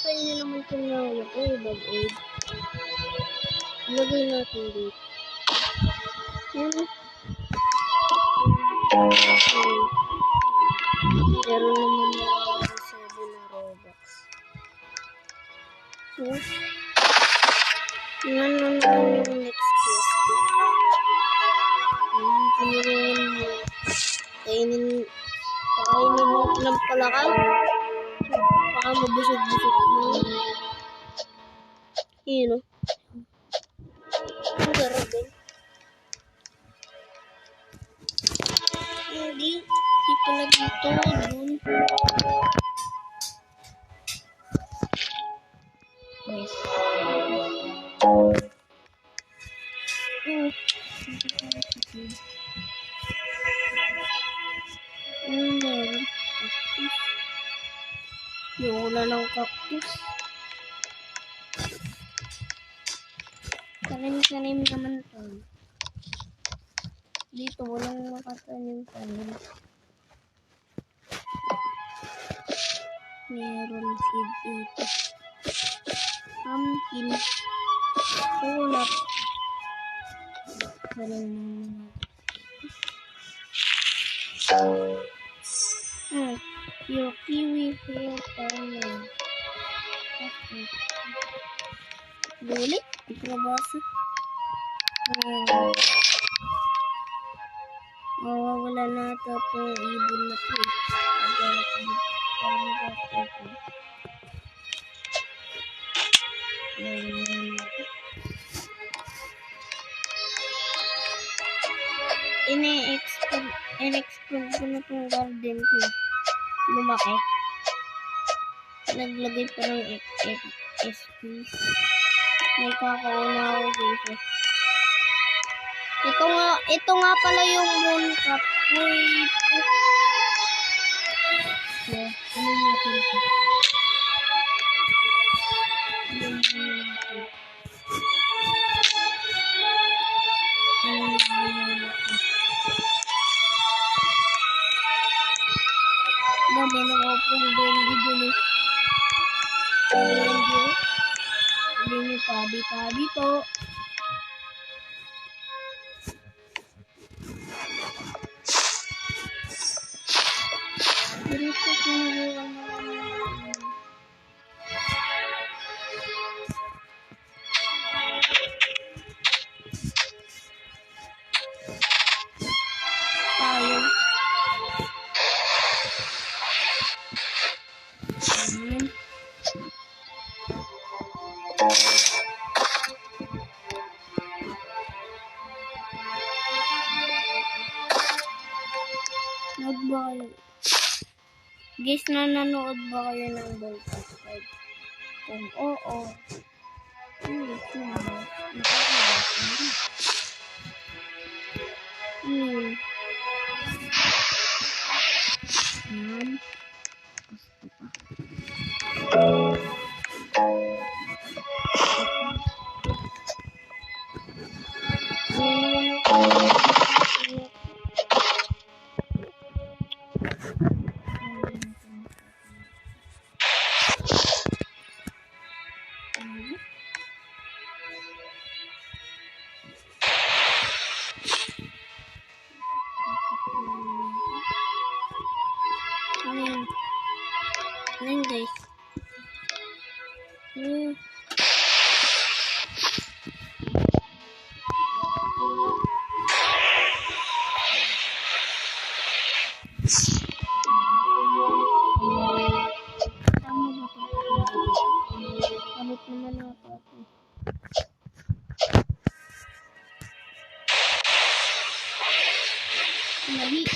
nakita niyo naman kung nahulog ko, bag aid. Ilagay natin dito. Yan. Pero naman na 7 na Robux. So, yan naman yung next quest. Kainin mo ng palakal. Baka mabusog-busog mo. Yun o. Ang garap din. Hindi pala dito. Dun. Yes. Meron. Yung wala ng cactus. Tanim naman to. Dito walang makatanim. Meron seed dito. Pumpkin. Tulap. Tanim naman. Yung kiwi hair parang bulit. Di ko nabasa. Mawawala na ito po ibon na ito. In-explode ko na itong garden ko. Lumaki. Naglagay pa ng SPS. May kakauna ako dito. Ito nga pala yung mooncrop. Yeah, ano natin ito? Dami na ako pong bendi. Hindi nyo tabi-tabi to. Dito sinubukan mo tayo. Guys, nanonood ba kayo ng Voltas 5? Kung oo, Ayan guys. Tama ba ito? Kamit naman ako ito. Mali.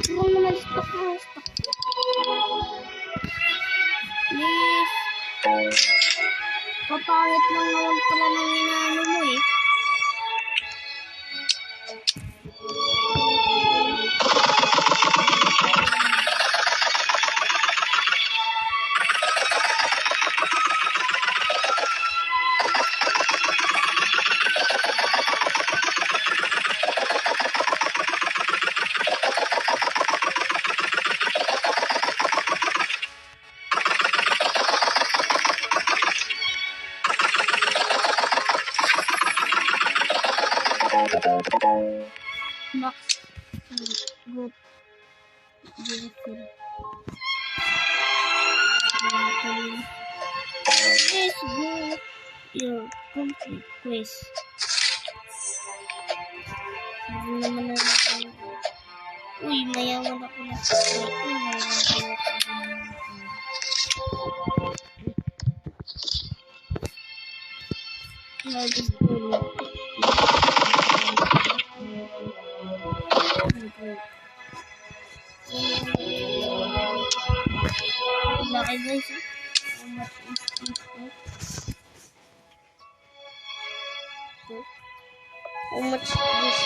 Huwag naman stock na stock. Please. Kapangit lang naman pala ng inaano mo eh. Max. Good. Beautiful. Let's go. Your complete quest. Hindi naman na uy, mayaman ako na sa laki guys, how much is this? How much is this?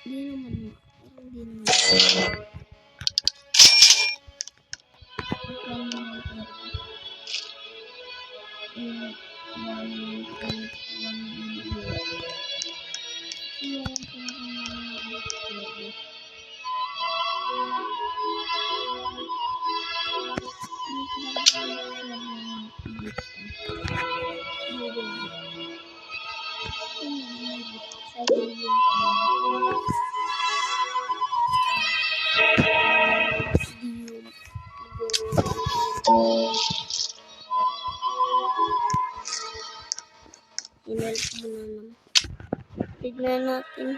Hindi naman. Tignan natin.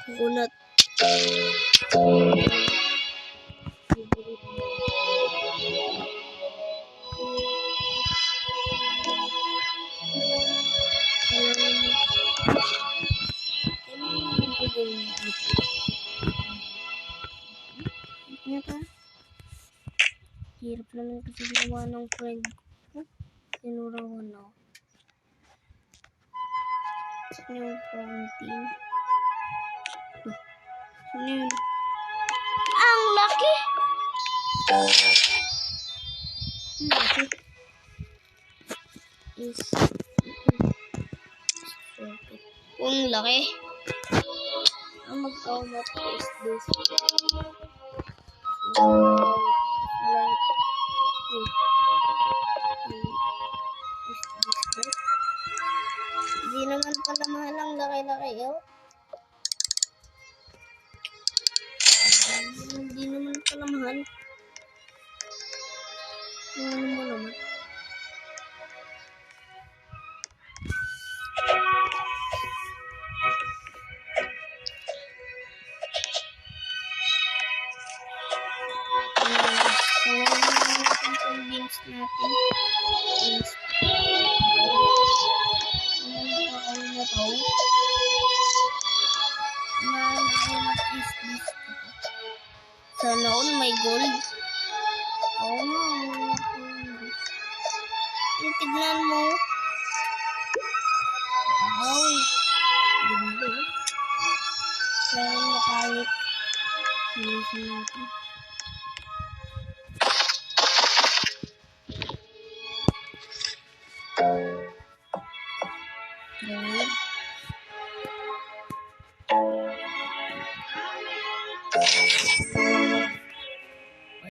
Coconut. Hirap naman kasi ginawa ng friend ko. Sinurawan ako. Yung fountain. Ano yun? Ang laki! Ang laki. Is ang laki. Ang mag-count is this. Hindi naman pala mahal ang laki-laki, oh. Hindi naman pala mahal. Ano mo naman? Convince natin. Sana all may gold. Oo nga. Tignan mo. Wow. Ganda. Sana kahit. Silisin natin.